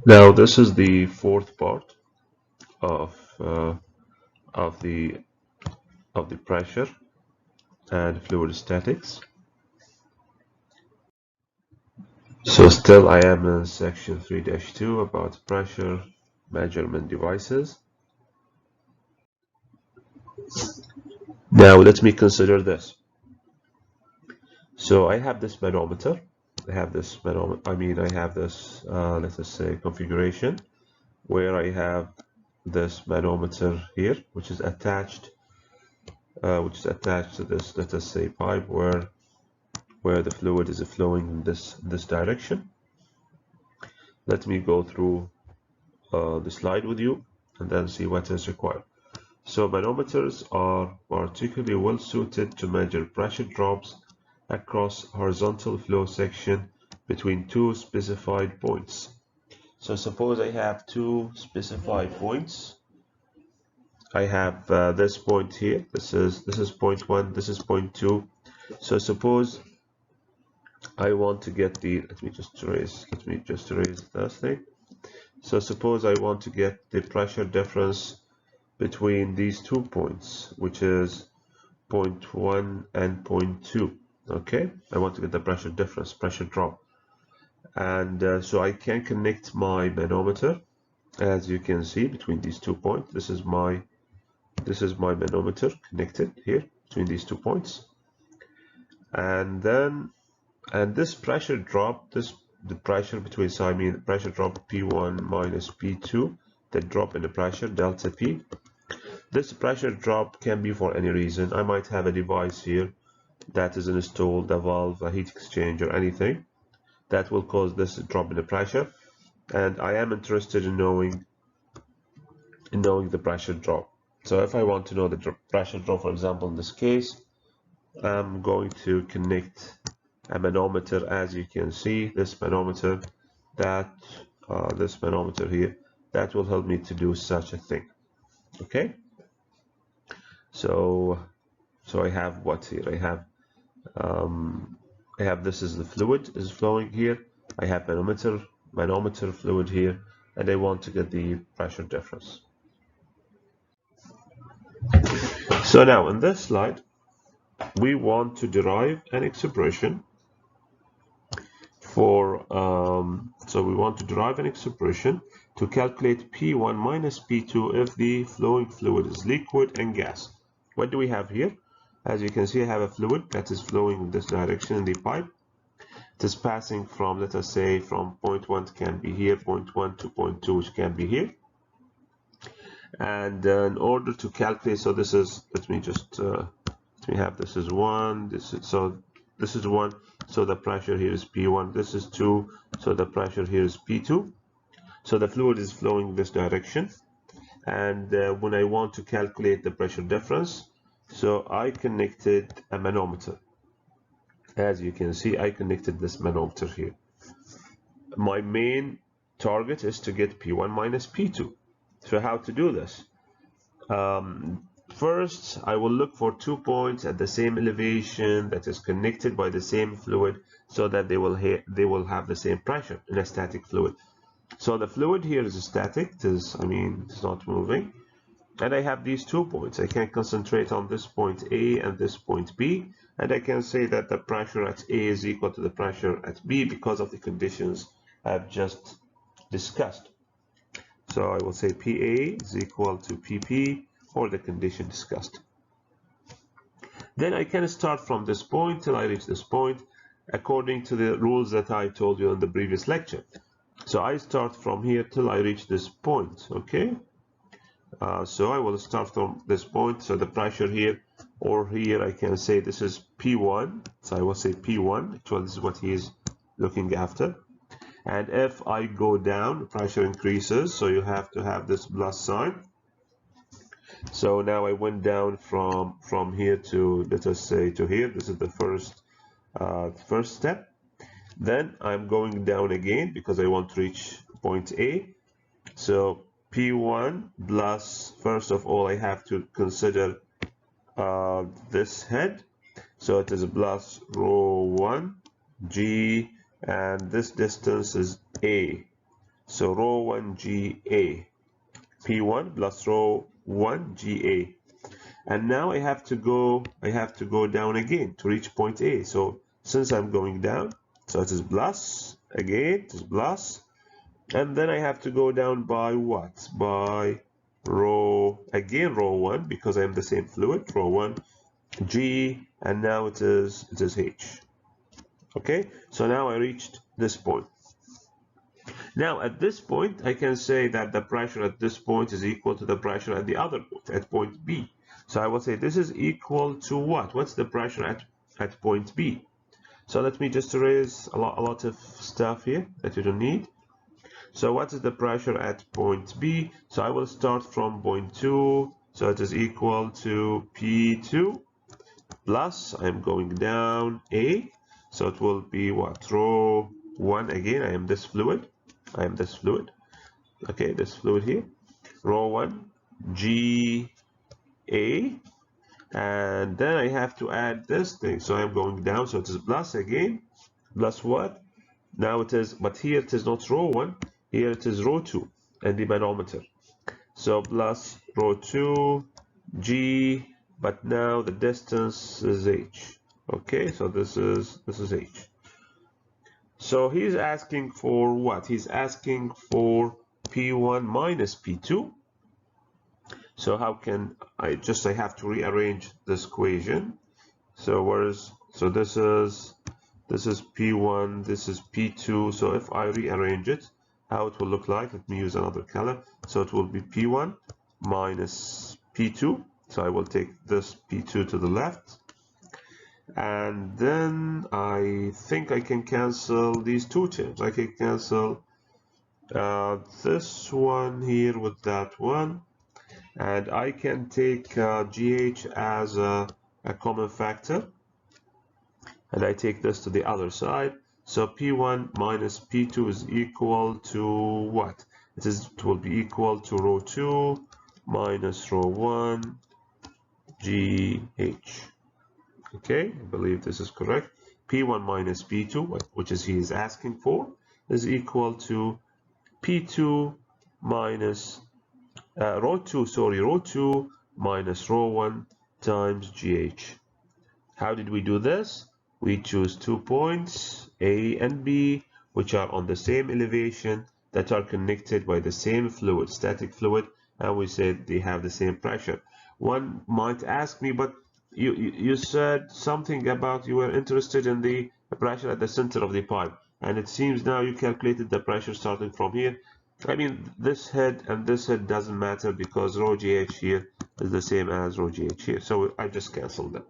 Now this is the fourth part of uh, of the pressure and fluid statics. So still I am in section 3-2 about pressure measurement devices. Now let me consider this. So I have this manometer. I have this manometer. I have this let us say configuration where I have this manometer here, which is attached to this, let us say, pipe where the fluid is flowing in this direction. Let me go through the slide with you and then see what is required. So manometers are particularly well suited to measure pressure drops across horizontal flow section between two specified points. So suppose I have two specified points. I have this point here. This is point 1. This is point 2. So suppose I want to get the, let me just erase this thing. So suppose I want to get the pressure difference between these 2 points, which is point 1 and point 2. Okay, I want to get the pressure difference, pressure drop. And so I can connect my manometer, as you can see, between these 2 points. This is my manometer connected here between these 2 points. And then this pressure drop, the pressure between, so I mean the pressure drop P1 minus P2, the drop in the pressure, delta P. This pressure drop can be for any reason. I might have a device here that is installed, a valve, a heat exchanger, anything that will cause this drop in the pressure. And I am interested in knowing the pressure drop. So if I want to know the pressure drop, for example, in this case, I'm going to connect a manometer. As you can see, this manometer here, that will help me to do such a thing. Okay, so I have what here? I have this is the fluid is flowing here. I have manometer fluid here, and I want to get the pressure difference. So now in this slide, we want to derive an expression to calculate P1 minus P2 if the flowing fluid is liquid and gas. What do we have here? As you can see, I have a fluid that is flowing in this direction in the pipe. It is passing from, let us say, from point 1 can be here, point 1 to point 2, which can be here. And in order to calculate, so this is, let me have, this is 1, this is 1, so the pressure here is P1. This is 2, so the pressure here is P2. So the fluid is flowing this direction. And when I want to calculate the pressure difference, so I connected a manometer. As you can see, I connected this manometer here. My main target is to get P1 minus P2. So how to do this? First, I will look for 2 points at the same elevation that is connected by the same fluid, so that they will have the same pressure in a static fluid. So the fluid here is static. It's not moving. And I have these 2 points. I can concentrate on this point A and this point B, and I can say that the pressure at A is equal to the pressure at B because of the conditions I've just discussed. So I will say PA is equal to PP, or the condition discussed. Then I can start from this point till I reach this point according to the rules that I told you in the previous lecture. So I start from here till I reach this point, okay? So I will start from this point. So the pressure here, or here, I can say this is P1. So I will say P1. Actually, this is what he is looking after. And if I go down, pressure increases. So you have to have this plus sign. So now I went down from here to, let us say, to here. This is the first step. Then I'm going down again because I want to reach point A. So P1 plus, first of all, I have to consider this head. So it is plus rho 1 G, and this distance is A. So rho 1 GA, P1 plus rho 1 GA. And now I have to go down again to reach point A. So since I'm going down, so it is plus again, it is plus, and then I have to go down by what? By rho 1 because I am the same fluid, rho 1 G, and now it is H. Okay, so now I reached this point. Now at this point I can say that the pressure at this point is equal to the pressure at the other point, at point B. So I will say this is equal to what? What's the pressure at point B? So let me just erase a lot of stuff here that you don't need. So what is the pressure at point B? So I will start from point 2. So it is equal to P2 plus, I'm going down A. So it will be what? Rho 1 again. I am this fluid. Okay, this fluid here. Rho 1 G A. And then I have to add this thing. So I'm going down. So it is plus again. Plus what? Now it is, but here it is not rho 1. Here it is rho 2 and the manometer. So plus rho 2 G, but now the distance is H. Okay, so this is H. So he's asking for what? He's asking for P1 minus P2. So how can I have to rearrange this equation. So this is P1, this is P2. So if I rearrange it, how it will look like, let me use another color. So it will be P1 minus P2. So I will take this P2 to the left. And then I think I can cancel these two terms. I can cancel this one here with that one. And I can take GH as a common factor. And I take this to the other side. So P1 minus P2 is equal to what? It will be equal to rho 2 minus rho 1 GH. Okay, I believe this is correct. P1 minus P2, which is he is asking for, is equal to P2 minus rho 2 minus rho 1 times GH. How did we do this? We choose 2 points, A and B, which are on the same elevation, that are connected by the same fluid, static fluid, and we said they have the same pressure. One might ask me, but you said something about you were interested in the pressure at the center of the pipe, and it seems now you calculated the pressure starting from here. I mean, this head and this head doesn't matter because rho GH here is the same as rho GH here, so I just canceled them.